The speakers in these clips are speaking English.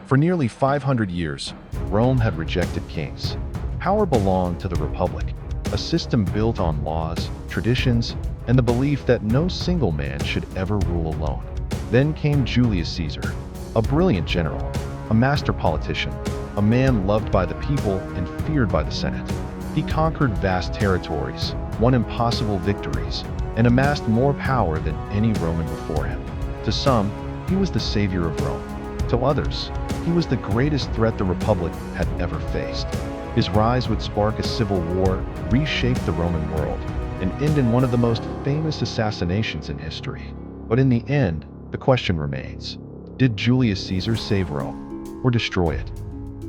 For nearly 500 years, Rome had rejected kings. Power belonged to the Republic, a system built on laws, traditions, and the belief that no single man should ever rule alone. Then came Julius Caesar, a brilliant general, a master politician, a man loved by the people and feared by the Senate. He conquered vast territories, won impossible victories, and amassed more power than any Roman before him. To some, he was the savior of Rome. To others, he was the greatest threat the Republic had ever faced. His rise would spark a civil war, reshape the Roman world, and end in one of the most famous assassinations in history. But in the end, the question remains: did Julius Caesar save Rome, or destroy it?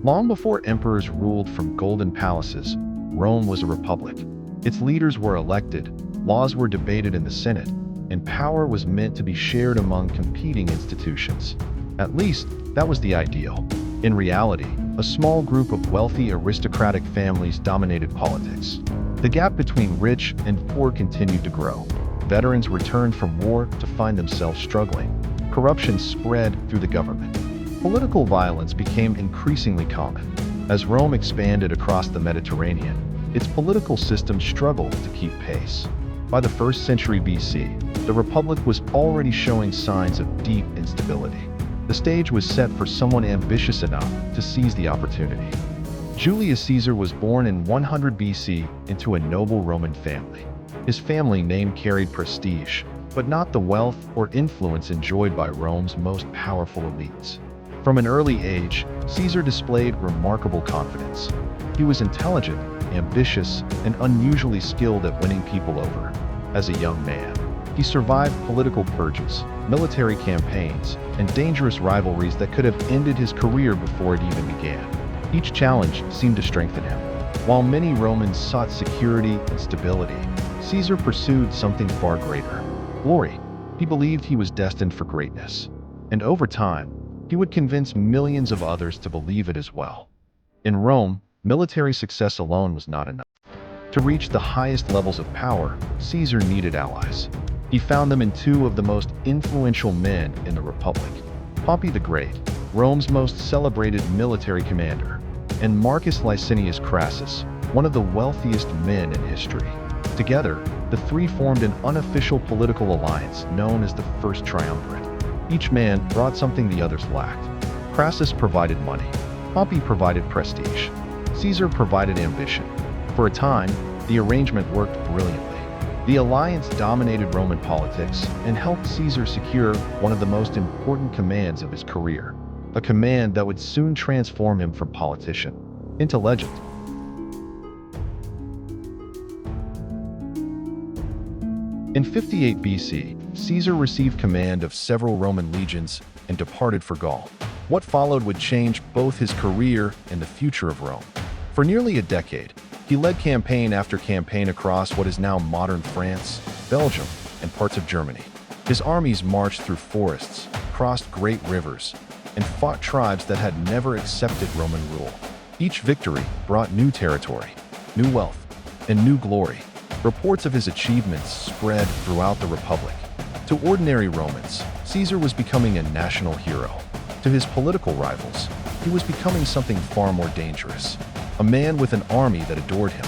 Long before emperors ruled from golden palaces, Rome was a republic. Its leaders were elected, laws were debated in the Senate, and power was meant to be shared among competing institutions. At least, that was the ideal. In reality, a small group of wealthy aristocratic families dominated politics. The gap between rich and poor continued to grow. Veterans returned from war to find themselves struggling. Corruption spread through the government. Political violence became increasingly common. As Rome expanded across the Mediterranean, its political system struggled to keep pace. By the 1st century BC, the Republic was already showing signs of deep instability. The stage was set for someone ambitious enough to seize the opportunity. Julius Caesar was born in 100 BC into a noble Roman family. His family name carried prestige, but not the wealth or influence enjoyed by Rome's most powerful elites. From an early age, Caesar displayed remarkable confidence. He was intelligent, ambitious, and unusually skilled at winning people over. As a young man, he survived political purges, military campaigns, and dangerous rivalries that could have ended his career before it even began. Each challenge seemed to strengthen him. While many Romans sought security and stability, Caesar pursued something far greater: glory. He believed he was destined for greatness, and over time, he would convince millions of others to believe it as well. In Rome, military success alone was not enough. To reach the highest levels of power, Caesar needed allies. He found them in two of the most influential men in the Republic: Pompey the Great, Rome's most celebrated military commander, and Marcus Licinius Crassus, one of the wealthiest men in history. Together, the three formed an unofficial political alliance known as the First Triumvirate. Each man brought something the others lacked. Crassus provided money, Pompey provided prestige, Caesar provided ambition. For a time, the arrangement worked brilliantly. The alliance dominated Roman politics and helped Caesar secure one of the most important commands of his career, a command that would soon transform him from politician into legend. In 58 BC, Caesar received command of several Roman legions and departed for Gaul. What followed would change both his career and the future of Rome. For nearly a decade, he led campaign after campaign across what is now modern France, Belgium, and parts of Germany. His armies marched through forests, crossed great rivers, and fought tribes that had never accepted Roman rule. Each victory brought new territory, new wealth, and new glory. Reports of his achievements spread throughout the Republic. To ordinary Romans, Caesar was becoming a national hero. To his political rivals, he was becoming something far more dangerous: a man with an army that adored him.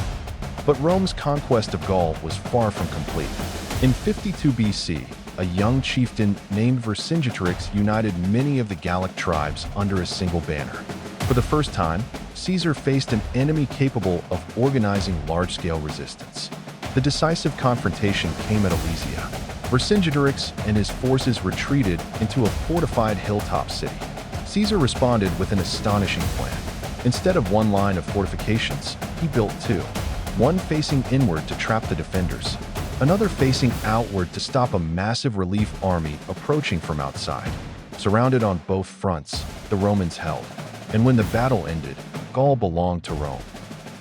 But Rome's conquest of Gaul was far from complete. In 52 BC, a young chieftain named Vercingetorix united many of the Gallic tribes under a single banner. For the first time, Caesar faced an enemy capable of organizing large-scale resistance. The decisive confrontation came at Alesia. Vercingetorix and his forces retreated into a fortified hilltop city. Caesar responded with an astonishing plan. Instead of one line of fortifications, he built two. One facing inward to trap the defenders, another facing outward to stop a massive relief army approaching from outside. Surrounded on both fronts, the Romans held. And when the battle ended, Gaul belonged to Rome.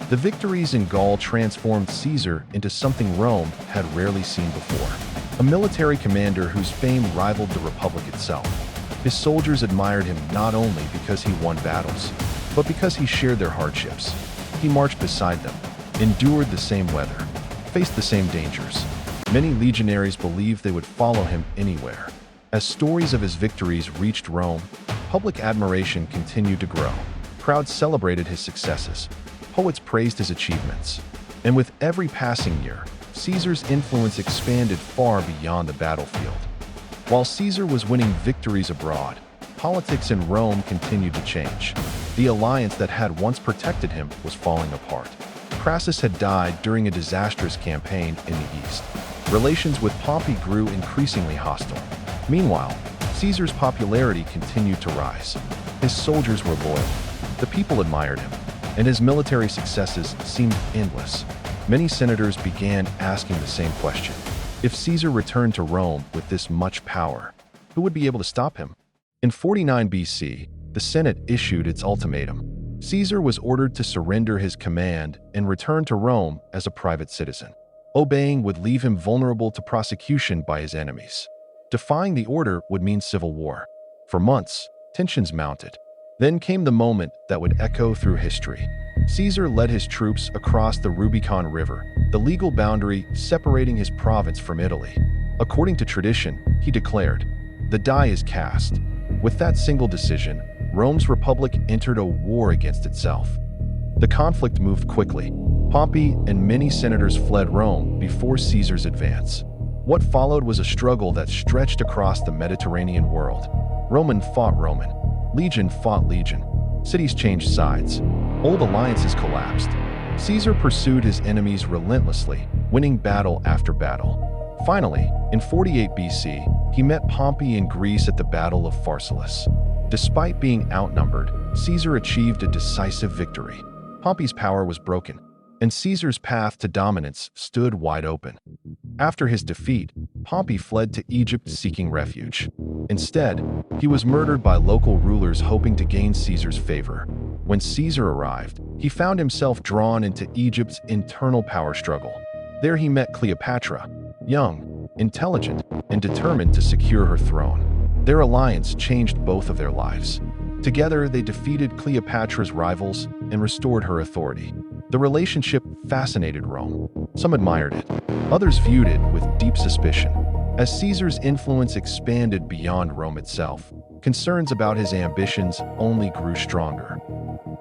The victories in Gaul transformed Caesar into something Rome had rarely seen before: a military commander whose fame rivaled the Republic itself. His soldiers admired him not only because he won battles, but because he shared their hardships. He marched beside them, endured the same weather, faced the same dangers. Many legionaries believed they would follow him anywhere. As stories of his victories reached Rome, Public admiration continued to grow. Crowds celebrated his successes. Poets praised his achievements. And with every passing year, Caesar's influence expanded far beyond the battlefield. While Caesar was winning victories abroad, politics in Rome continued to change. The alliance that had once protected him was falling apart. Crassus had died during a disastrous campaign in the east. Relations with Pompey grew increasingly hostile. Meanwhile, Caesar's popularity continued to rise. His soldiers were loyal. The people admired him, and his military successes seemed endless. Many senators began asking the same question. If Caesar returned to Rome with this much power, who would be able to stop him? In 49 BC, the Senate issued its ultimatum. Caesar was ordered to surrender his command and return to Rome as a private citizen. Obeying would leave him vulnerable to prosecution by his enemies. Defying the order would mean civil war. For months, tensions mounted. Then came the moment that would echo through history. Caesar led his troops across the Rubicon River, the legal boundary separating his province from Italy. According to tradition, he declared, "The die is cast." With that single decision, Rome's republic entered a war against itself. The conflict moved quickly. Pompey and many senators fled Rome before Caesar's advance. What followed was a struggle that stretched across the Mediterranean world. Roman fought Roman. Legion fought legion. Cities changed sides. Old alliances collapsed. Caesar pursued his enemies relentlessly, winning battle after battle. Finally, in 48 BC, he met Pompey in Greece at the Battle of Pharsalus. Despite being outnumbered, Caesar achieved a decisive victory. Pompey's power was broken, and Caesar's path to dominance stood wide open. After his defeat, Pompey fled to Egypt seeking refuge. Instead, he was murdered by local rulers hoping to gain Caesar's favor. When Caesar arrived, he found himself drawn into Egypt's internal power struggle. There he met Cleopatra, young, intelligent, and determined to secure her throne. Their alliance changed both of their lives. Together, they defeated Cleopatra's rivals and restored her authority. The relationship fascinated Rome. Some admired it. Others viewed it with deep suspicion. As Caesar's influence expanded beyond Rome itself, concerns about his ambitions only grew stronger.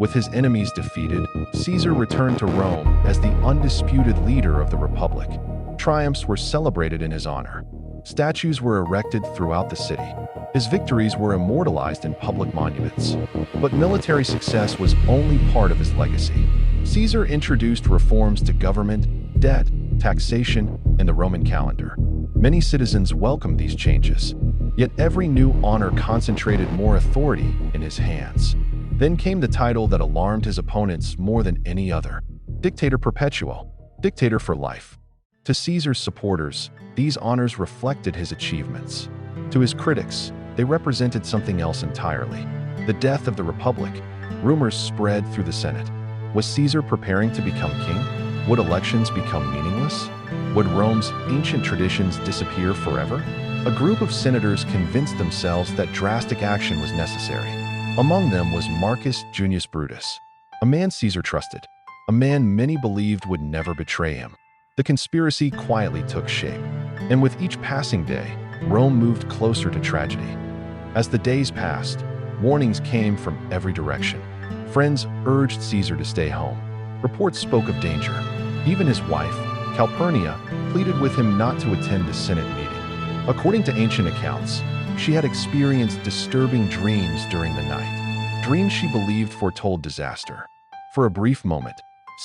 With his enemies defeated, Caesar returned to Rome as the undisputed leader of the Republic. Triumphs were celebrated in his honor. Statues were erected throughout the city. His victories were immortalized in public monuments. But military success was only part of his legacy. Caesar introduced reforms to government, debt, taxation, and the Roman calendar. Many citizens welcomed these changes. Yet every new honor concentrated more authority in his hands. Then came the title that alarmed his opponents more than any other: Dictator Perpetual, Dictator for life. To Caesar's supporters, these honors reflected his achievements. To his critics, they represented something else entirely: the death of the Republic. Rumors spread through the Senate. Was Caesar preparing to become king? Would elections become meaningless? Would Rome's ancient traditions disappear forever? A group of senators convinced themselves that drastic action was necessary. Among them was Marcus Junius Brutus, a man Caesar trusted, a man many believed would never betray him. The conspiracy quietly took shape, and with each passing day, Rome moved closer to tragedy. As the days passed, warnings came from every direction. Friends urged Caesar to stay home. Reports spoke of danger. Even his wife, Calpurnia, pleaded with him not to attend the Senate meeting. According to ancient accounts, she had experienced disturbing dreams during the night. Dreams she believed foretold disaster. For a brief moment,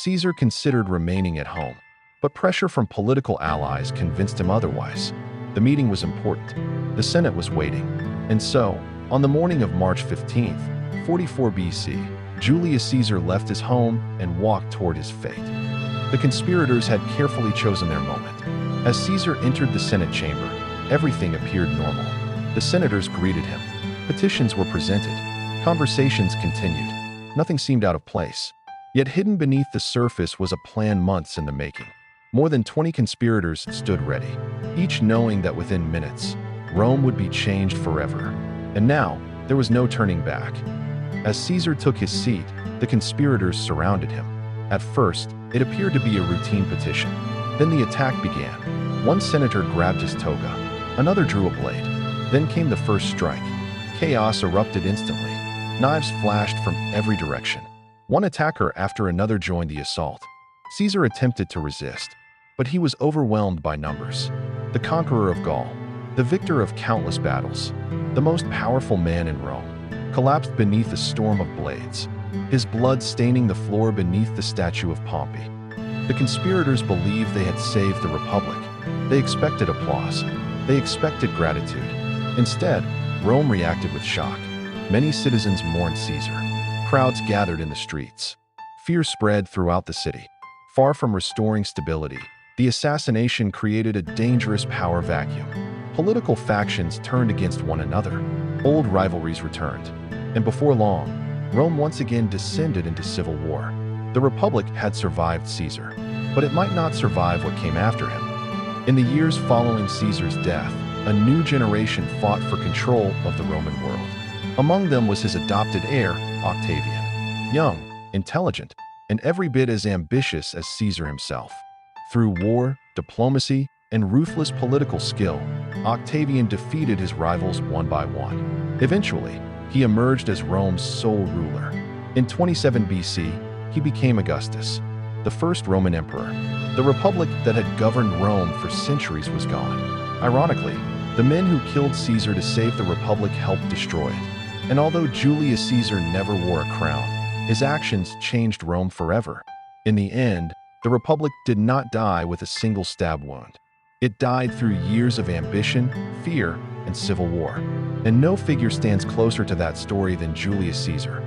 Caesar considered remaining at home, but pressure from political allies convinced him otherwise. The meeting was important. The Senate was waiting. And so, on the morning of March 15th, 44 BC, Julius Caesar left his home and walked toward his fate. The conspirators had carefully chosen their moment. As Caesar entered the Senate chamber, everything appeared normal. The senators greeted him. Petitions were presented. Conversations continued. Nothing seemed out of place. Yet hidden beneath the surface was a plan months in the making. More than 20 conspirators stood ready, each knowing that within minutes, Rome would be changed forever. And now, there was no turning back. As Caesar took his seat, the conspirators surrounded him. At first, it appeared to be a routine petition. Then the attack began. One senator grabbed his toga. Another drew a blade. Then came the first strike. Chaos erupted instantly. Knives flashed from every direction. One attacker after another joined the assault. Caesar attempted to resist, but he was overwhelmed by numbers. The conqueror of Gaul, the victor of countless battles, the most powerful man in Rome, collapsed beneath a storm of blades, his blood staining the floor beneath the statue of Pompey. The conspirators believed they had saved the Republic. They expected applause. They expected gratitude. Instead, Rome reacted with shock. Many citizens mourned Caesar. Crowds gathered in the streets. Fear spread throughout the city. Far from restoring stability, the assassination created a dangerous power vacuum. Political factions turned against one another. Old rivalries returned. And before long, Rome once again descended into civil war. The Republic had survived Caesar, but it might not survive what came after him. In the years following Caesar's death, a new generation fought for control of the Roman world. Among them was his adopted heir, Octavian. Young, intelligent, and every bit as ambitious as Caesar himself. Through war, diplomacy, and ruthless political skill, Octavian defeated his rivals one by one. Eventually, he emerged as Rome's sole ruler. In 27 BC, he became Augustus, the first Roman emperor. The republic that had governed Rome for centuries was gone. Ironically, the men who killed Caesar to save the republic helped destroy it. And although Julius Caesar never wore a crown, his actions changed Rome forever. In the end, the republic did not die with a single stab wound. It died through years of ambition, fear, and civil war. And no figure stands closer to that story than Julius Caesar.